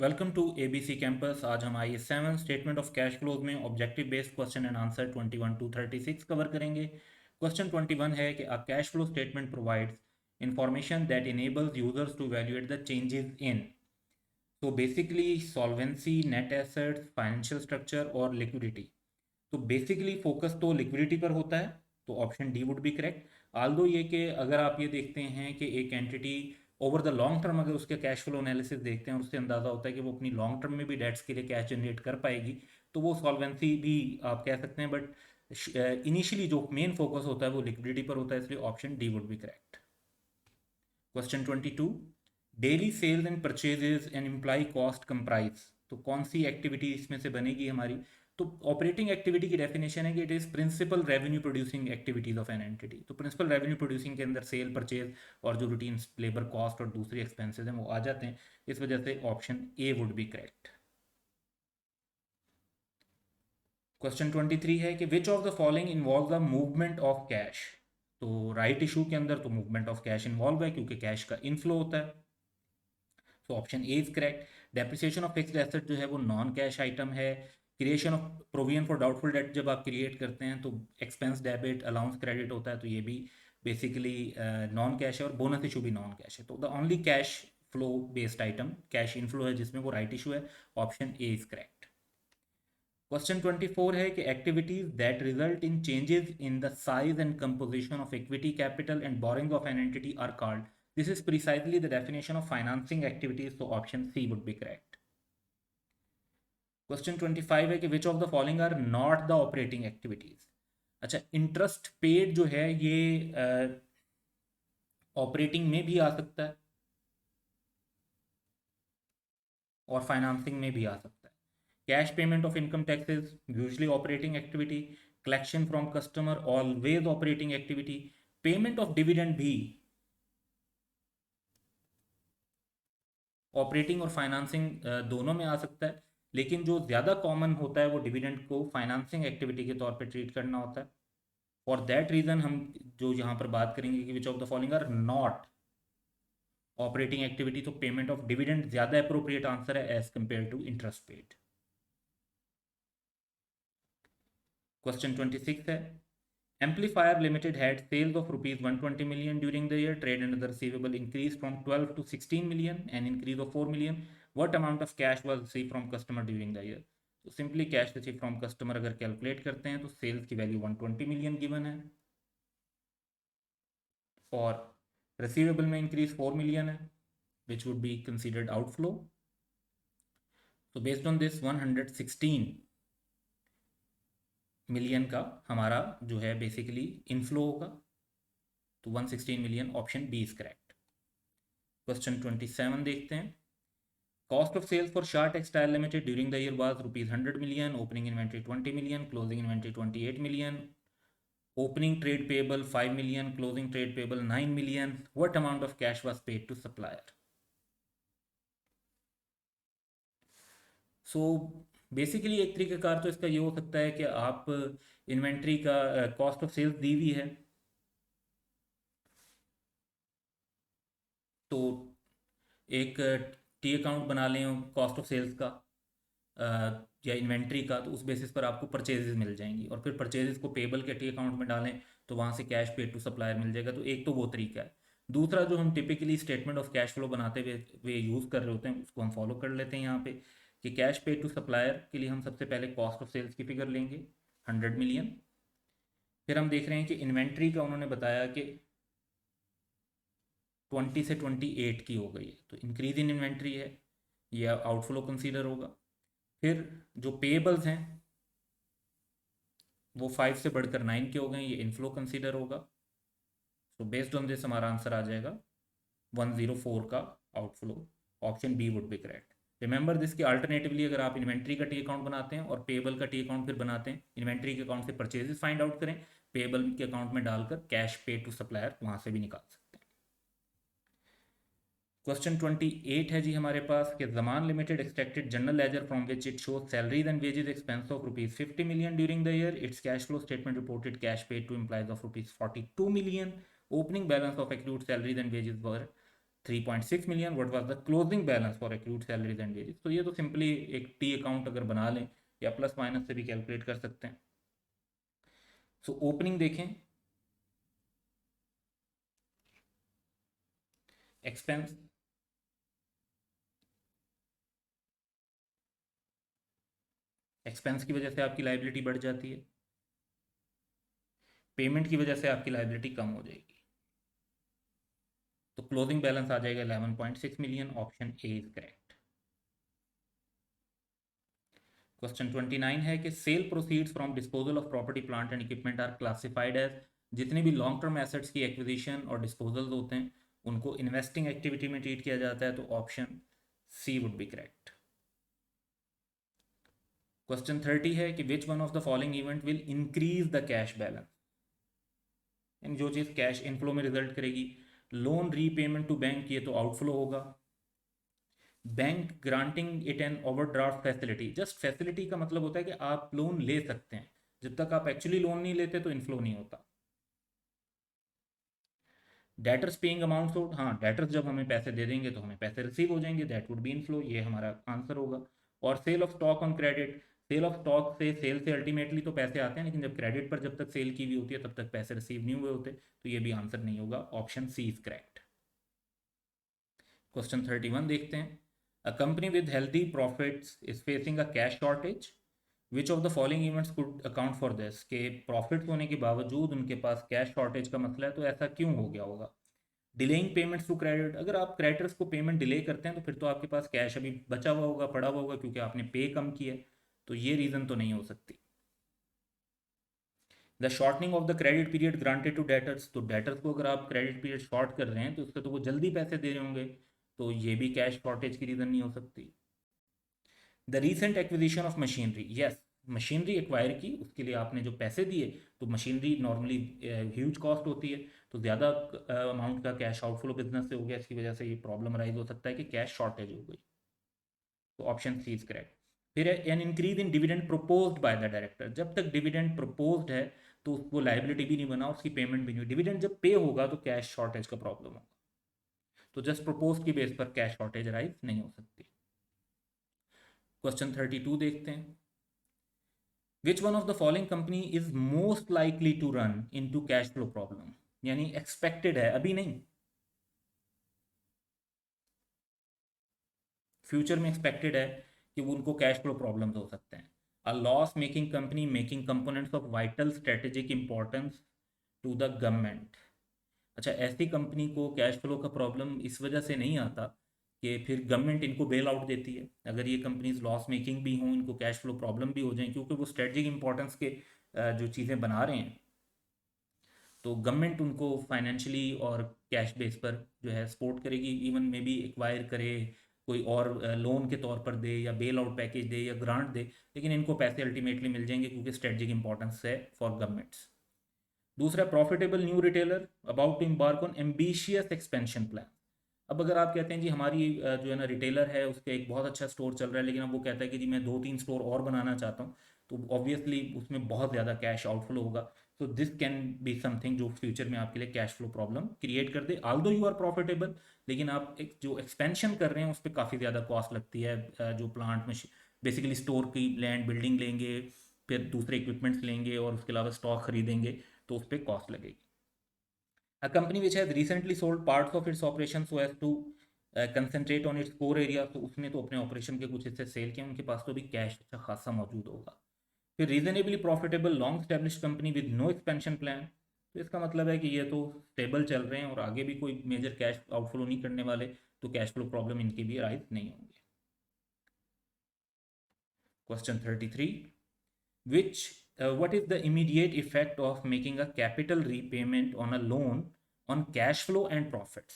Welcome to ABC campus. आज हम I 7 statement of cash flows में objective based question and answer 21 to 36 cover करेंगे। Question 21 है कि a cash flow statement provides information that enables users to evaluate the changes in तो basically solvency, net assets, financial structure और liquidity. तो basically focus तो liquidity पर होता है, तो option D would be correct. Although ये कि अगर आप ये देखते हैं कि एक entity over the long term अगर उसके कैश फ्लो एनालिसिस देखते हैं और उससे अंदाज़ा होता है कि वो अपनी लॉन्ग टर्म में भी डेट्स के लिए कैश जनरेट कर पाएगी, तो वो सॉल्वेंसी भी आप कह सकते हैं। बट इनिशियली जो मेन फोकस होता है वो लिक्विडिटी पर होता है, इसलिए option D would be correct. Question 22, daily sales and purchases and employee cost comprise. तो कौन सी एक्टिविटी इसमें से बनेगी हमारी? तो ऑपरेटिंग एक्टिविटी की डेफिनेशन है कि it is principal revenue producing activities of an entity. तो प्रिंसिपल रेवेन्यू प्रोड्यूसिंग के अंदर सेल, परचेज और जो रूटीन लेबर कॉस्ट और दूसरी एक्सपेंसेस हैं वो आ जाते हैं। इस वजह से option A would be correct. Question 23 है कि which of the following involve the movement of cash. तो राइट इशू के अंदर तो मूवमेंट ऑफ कैश इन्वॉल्व है क्योंकि कैश का इनफ्लो होता है, तो option A is correct. Depreciation of fixed asset जो है वो नॉन कैश आइटम है। Creation of provision for doubtful debt जब आप क्रिएट करते हैं तो एक्सपेंस डेबिट, अलाउंस क्रेडिट होता है, तो ये भी बेसिकली नॉन कैश है। और बोनस इशू भी नॉन कैश है। तो the only cash flow based item cash inflow है जिसमें वो राइट इशू है। Option A is correct. Question 24 है कि activities that result in changes in the size and composition of equity capital and borrowing of an entity are called. This is precisely the definition of financing activities, तो option C would be correct. Question 25 है कि which of the following are not the operating activities. अच्छा, interest paid जो है ये operating में भी आ सकता है और फाइनेंसिंग में भी आ सकता है। Cash payment of income taxes usually operating activity, collection from customer always operating activity, payment of dividend भी ऑपरेटिंग और फाइनेंसिंग दोनों में आ सकता है। लेकिन जो ज़्यादा कॉमन होता है वो डिविडेंड को फाइनेंसिंग एक्टिविटी के तौर पे ट्रीट करना होता है। फॉर दैट रीज़न हम जो यहाँ पर बात करेंगे कि which of the following are not operating activity, तो पेमेंट ऑफ डिविडेंड ज़्यादा अप्रोप्रिएट आंसर है as compare to interest paid. Question 26 है, Amplifier Limited had sales of rupees 120 million during the year. Trade and other receivable increased from 12 to 16 million, an increase of 4 million. What amount of cash was received from customer during the year? तो simply cash receive from customer अगर calculate करते हैं तो sales की value 120 million given है और receivable में increase 4 million है, which would be considered outflow. तो बेस्ड ऑन दिस 116 मिलियन का हमारा जो है बेसिकली इनफ्लो होगा, तो 116 million option B is correct. Question 27 देखते हैं। Cost of sales for Shah textile limited during the year was rupees 100 million, opening inventory 20 million, closing inventory 28 million, opening trade payable 5 million, closing trade payable 9 million. What amount of cash was paid to supplier? So basically एक तरीक़ाकार तो इसका ये हो सकता है कि आप इन्वेंट्री का कॉस्ट ऑफ सेल्स दी हुई है, तो एक टी अकाउंट बना लें कॉस्ट ऑफ सेल्स का या इन्वेंट्री का, तो उस बेसिस पर आपको परचेजेस मिल जाएंगी और फिर परचेजेस को पेबल के टी अकाउंट में डालें तो वहाँ से कैश पेड टू सप्लायर मिल जाएगा। तो एक तो वो तरीका है। दूसरा जो हम typically statement of cash flow बनाते हुए यूज़ कर रहे होते हैं उसको हम फॉलो कर लेते हैं यहाँ पे, कि कैश पेड टू सप्लायर के लिए हम सबसे पहले कॉस्ट ऑफ सेल्स की फिगर लेंगे 100 मिलियन। फिर हम देख रहे हैं कि इन्वेंट्री का उन्होंने बताया कि 20 से 28 की हो गई है, तो इंक्रीज इन इन्वेंट्री है, यह आउटफ्लो कंसीडर होगा। फिर जो पेएबल्स हैं वो 5 से बढ़कर 9 के हो गए, ये इनफ्लो कंसीडर होगा। तो बेस्ड ऑन दिस हमारा आंसर आ जाएगा 104 का outflow. Option B would be correct. Remember this कि अल्टरनेटिवली अगर आप इन्वेंट्री का टी अकाउंट बनाते हैं और पेबल का टी अकाउंट फिर बनाते हैं, इन्वेंट्री के अकाउंट से परचेजेस फाइंड आउट करें, पेबल के अकाउंट में डालकर कैश पे टू सप्लायर वहाँ से भी निकाल सकते हैं। क्वेश्चन 28 है जी हमारे पास कि Zaman limited extracted general ledger from which it shows salaries and wages expense of rupees 50 million during the year. Its cash flow statement reported cash paid to employees of rupees 42 million. Opening balance of accrued salaries and wages were 3.6 million. What was the closing balance for accrued salaries and wages? तो ये तो simply एक T account अगर बना लें या plus minus से भी कैलकुलेट कर सकते हैं. सो ओपनिंग देखें, एक्सपेंस, एक्सपेंस की वजह से आपकी लाइबिलिटी बढ़ जाती है, पेमेंट की वजह से आपकी लाइबिलिटी कम हो जाएगी. तो क्लोजिंग बैलेंस आ जाएगा 11.6 million. Option A is correct. Question 29 है कि sale proceeds from disposal of property plant and equipment are classified as. जितने भी लॉन्ग टर्म एसेट्स की एक्विजिशन और डिस्पोजल होते हैं उनको इन्वेस्टिंग एक्टिविटी में ट्रीट किया जाता है. तो option C would be correct. Question 30 है कि which one of the following event will increase the cash balance. यानी जो चीज़ कैश इनफ्लो में रिजल्ट करेगी. लोन रीपेमेंट टू बैंक, ये तो आउटफ्लो होगा. Bank granting it an overdraft facility. Just facility का मतलब होता है कि आप लोन ले सकते हैं, जब तक आप एक्चुअली लोन नहीं लेते तो इनफ्लो नहीं होता. डेटर्स पेइंग अमाउंट, तो हाँ, डेटर्स जब हमें पैसे दे देंगे तो हमें पैसे रिसीव हो जाएंगे, दैट वुड बी इनफ्लो. ये हमारा आंसर होगा. और sale of stock on credit, sale of stock से, सेल से अल्टीमेटली तो पैसे आते हैं, लेकिन जब क्रेडिट पर जब तक सेल की हुई होती है तब तक पैसे रिसीव नहीं हुए होते. तो ये भी आंसर नहीं होगा. Option C is correct. Question 31 देखते हैं. A company with healthy profits is facing a cash shortage. Which of the following events could account for this. के प्रॉफिट्स होने के बावजूद उनके पास कैश शॉर्टेज का मसला है, तो ऐसा क्यों हो गया होगा. Delaying payments to credit. अगर आप क्रेडिटर्स को पेमेंट डिले करते हैं तो फिर तो आपके पास कैश अभी बचा हुआ होगा, पड़ा हुआ होगा, क्योंकि आपने पे कम किया है. तो ये रीज़न तो नहीं हो सकती. The shortening of the credit period granted to debtors. तो डेटर्स को अगर आप क्रेडिट पीरियड शॉर्ट कर रहे हैं तो उससे तो वो जल्दी पैसे दे रहे होंगे, तो ये भी कैश शॉर्टेज की रीज़न नहीं हो सकती. The recent acquisition of machinery. Yes, machinery acquire की, उसके लिए आपने जो पैसे दिए, तो मशीनरी नॉर्मली ह्यूज कॉस्ट होती है, तो ज़्यादा अमाउंट का कैश आउटफ्लो बिजनेस से हो गया, इसकी वजह से ये प्रॉब्लम राइज हो सकता है कि कैश शॉर्टेज हो गई. तो ऑप्शन सी इज करेक्ट. फिर an increase in dividend proposed by the director. जब तक डिविडेंड प्रोपोज्ड है तो उसको लाइबिलिटी भी नहीं बना, उसकी पेमेंट भी नहीं हुई. डिविडेंड जब पे होगा तो कैश शॉर्टेज का प्रॉब्लम होगा. तो जस्ट प्रपोज की बेस पर कैश शॉर्टेज राइज नहीं हो सकती. क्वेश्चन 32 देखते हैं. Which one of the following company is most likely to run in to cash flow problem. यानी एक्सपेक्टेड है, अभी नहीं, फ्यूचर में एक्सपेक्टेड है कि वो उनको कैश फ्लो प्रॉब्लम्स हो सकते हैं. A loss making company making components of vital strategic importance to the government. अच्छा, ऐसी कंपनी को कैश फ्लो का प्रॉब्लम इस वजह से नहीं आता कि फिर गवर्नमेंट इनको बेल आउट देती है. अगर ये कंपनीज लॉस मेकिंग भी हों, इनको कैश फ्लो प्रॉब्लम भी हो जाए, क्योंकि वो स्ट्रेटजिक इंपॉर्टेंस के जो चीज़ें बना रहे हैं, तो गवर्नमेंट उनको फाइनेंशियली और कैश बेस पर जो है सपोर्ट करेगी. इवन मे बी एक्वायर करे, कोई और लोन के तौर पर दे, या बेल आउट पैकेज दे, या ग्रांट दे, लेकिन इनको पैसे अल्टीमेटली मिल जाएंगे क्योंकि स्ट्रेटजिक इंपॉर्टेंस है फॉर गवर्नमेंट्स. दूसरा, profitable new retailer about to embark on ambitious expansion plan. अब अगर आप कहते हैं जी हमारी जो है ना रिटेलर है, उसके एक बहुत अच्छा स्टोर चल रहा है, लेकिन अब वो कहता है कि जी मैं 2-3 स्टोर और बनाना चाहता हूँ, तो ऑब्वियसली उसमें बहुत ज़्यादा कैश आउटफ्लो होगा. तो दिस कैन बी समथिंग जो फ्यूचर में आपके लिए कैश फ्लो प्रॉब्लम क्रिएट कर दे. ऑल्दो यू आर प्रॉफिटेबल, लेकिन आप एक जो एक्सपेंशन कर रहे हैं उस पर काफ़ी ज़्यादा कॉस्ट लगती है. जो प्लांट में बेसिकली स्टोर की लैंड बिल्डिंग लेंगे, फिर दूसरे इक्विपमेंट्स लेंगे और उसके अलावा स्टॉक खरीदेंगे, तो उस पर कॉस्ट लगेगी. A company which has recently sold parts of its operation so as to concentrate on its core area. तो उसने तो अपने ऑपरेशन के कुछ हिस्से सेल किए, उनके पास तो भी कैश अच्छा खासा मौजूद होगा. फिर reasonably profitable long established company with no expansion plan. तो इसका मतलब है कि ये तो स्टेबल चल रहे हैं और आगे भी कोई मेजर कैश आउटफ्लो नहीं करने वाले, तो कैश फ्लो प्रॉब्लम इनकी भी राइज नहीं होंगे. Question 33. Which what is the immediate effect of making a capital repayment on a loan on cash flow and profits.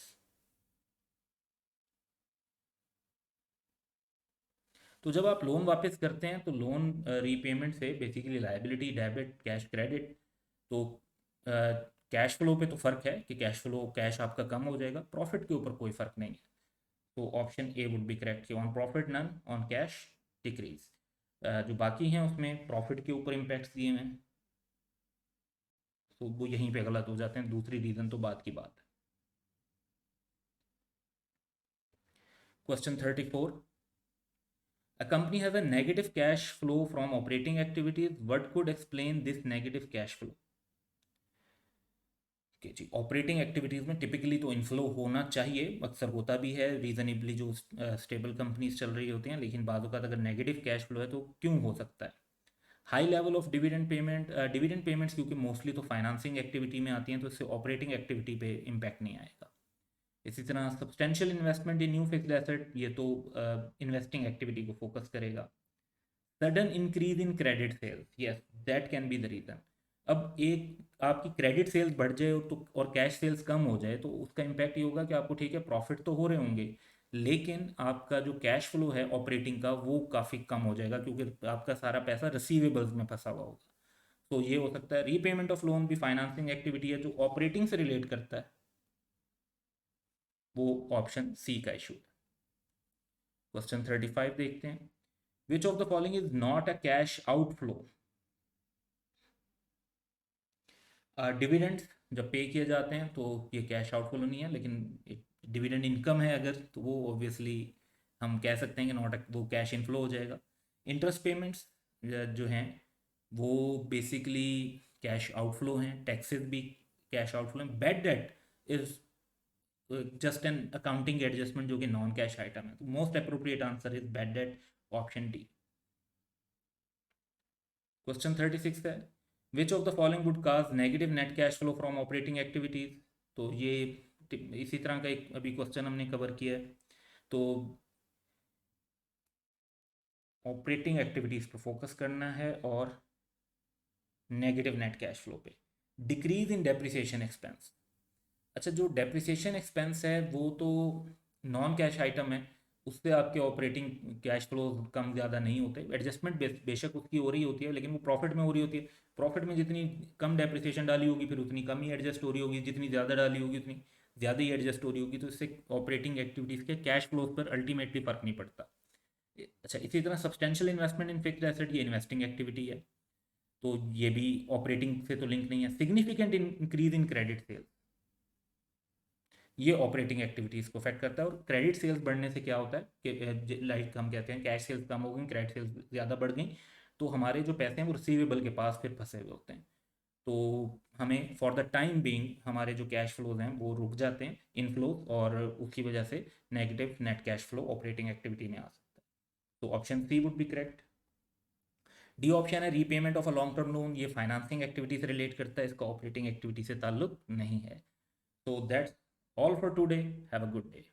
तो जब आप लोन वापस करते हैं तो लोन रीपेमेंट से basically liability, debit, cash, credit, तो कैश फ्लो पे तो फ़र्क है कि कैश फ्लो, कैश आपका कम हो जाएगा, प्रॉफिट के ऊपर कोई फ़र्क नहीं है. तो option A would be correct कि on profit none, on cash decrease. जो बाकी हैं उसमें प्रॉफिट के ऊपर इम्पैक्ट्स दिए हैं, तो वो यहीं पे गलत हो जाते हैं. दूसरी रीज़न तो बात की बात है. Question 34, a company has a negative cash flow from operating activities. What could explain this negative cash flow? okay, ji, operating activities में टिपिकली तो इनफ्लो होना चाहिए, अक्सर होता भी है रीजनेबली जो स्टेबल कंपनीज चल रही होती हैं, लेकिन बाद वक्त अगर नेगेटिव कैश फ्लो है तो क्यों हो सकता है? High level of dividend payments क्योंकि मोस्टली तो फाइनेंसिंग एक्टिविटी में आती हैं, तो इससे ऑपरेटिंग एक्टिविटी पे इम्पैक्ट नहीं आएगा। इसी तरह substantial investment in new fixed asset, ये तो इन्वेस्टिंग एक्टिविटी को फोकस करेगा। Sudden increase in credit sales, yes that can be the reason. अब एक आपकी क्रेडिट सेल्स बढ़ जाए तो और कैश सेल्स कम हो जाए तो उसका इम्पैक्ट ये होगा कि आपको ठीक है प्रॉफिट तो हो रहे होंगे, लेकिन आपका जो कैश फ्लो है ऑपरेटिंग का वो काफ़ी कम हो जाएगा क्योंकि आपका सारा पैसा रिसीवेबल्स में फंसा हुआ होगा। तो ये हो सकता है। रीपेमेंट ऑफ लोन भी फाइनेंसिंग एक्टिविटी है जो ऑपरेटिंग से रिलेट करता है, वो ऑप्शन सी का इशू है। क्वेश्चन 35 देखते हैं, विच of the following is not a cash outflow? Dividends जब पे किए जाते हैं तो ये कैश आउटफ्लो नहीं है, लेकिन एक डिविडेंड इनकम है अगर तो वो ऑब्वियसली हम कह सकते हैं कि नॉट वो कैश इनफ्लो हो जाएगा। इंटरेस्ट पेमेंट्स जो हैं वो बेसिकली कैश आउटफ्लो हैं, टैक्सेस भी कैश आउटफ्लो हैं। Bad debt is just an accounting adjustment जो कि नॉन कैश आइटम है। तो most appropriate answer is bad debt, option D. Question 36 है, विच of the following would cause negative net cash flow from operating activities? तो ये इसी तरह का एक अभी क्वेश्चन हमने कवर किया है। तो ऑपरेटिंग एक्टिविटीज पर फोकस करना है और नेगेटिव नेट कैश फ्लो पे। डिक्रीज इन डेप्रिसिएशन एक्सपेंस, अच्छा जो डेप्रिसिएशन एक्सपेंस है वो तो नॉन कैश आइटम है, उससे आपके ऑपरेटिंग कैश फ्लो कम ज़्यादा नहीं होते। एडजस्टमेंट बेशक उसकी हो रही होती है लेकिन वो प्रॉफिट में हो रही होती है। प्रॉफिट में जितनी कम डेप्रिसिएशन डाली होगी फिर उतनी कम ही एडजस्ट हो रही होगी, जितनी ज़्यादा डाली होगी उतनी ज़्यादा ही एडजस्ट हो रही होगी। तो इससे ऑपरेटिंग एक्टिविटीज़ के कैश फ्लो पर अल्टीमेटली फ़र्क नहीं पड़ता। अच्छा इसी तरह substantial investment in fixed asset, ये इन्वेस्टिंग एक्टिविटी है तो ये भी ऑपरेटिंग से तो लिंक नहीं है। Significant increase in credit sales, ये ऑपरेटिंग एक्टिविटीज़ को अफेक्ट करता है। और क्रेडिट सेल्स बढ़ने से क्या होता है कि लाइक हम कहते हैं कैश सेल्स कम हो गई, क्रेडिट सेल्स ज़्यादा बढ़ गई, तो हमारे जो पैसे हैं वो रिसीवेबल के पास फिर फंसे हुए होते हैं। तो हमें फॉर द टाइम बीइंग हमारे जो कैश फ्लोज हैं वो रुक जाते हैं इनफ्लो, और उसकी वजह से negative net cash flow operating activity में आ सकता है। तो option C would be correct. D option है repayment of a long term loan, ये फाइनेंसिंग एक्टिविटी से रिलेट करता है, इसका ऑपरेटिंग एक्टिविटी से ताल्लुक नहीं है। So that's all for today. Have a good day.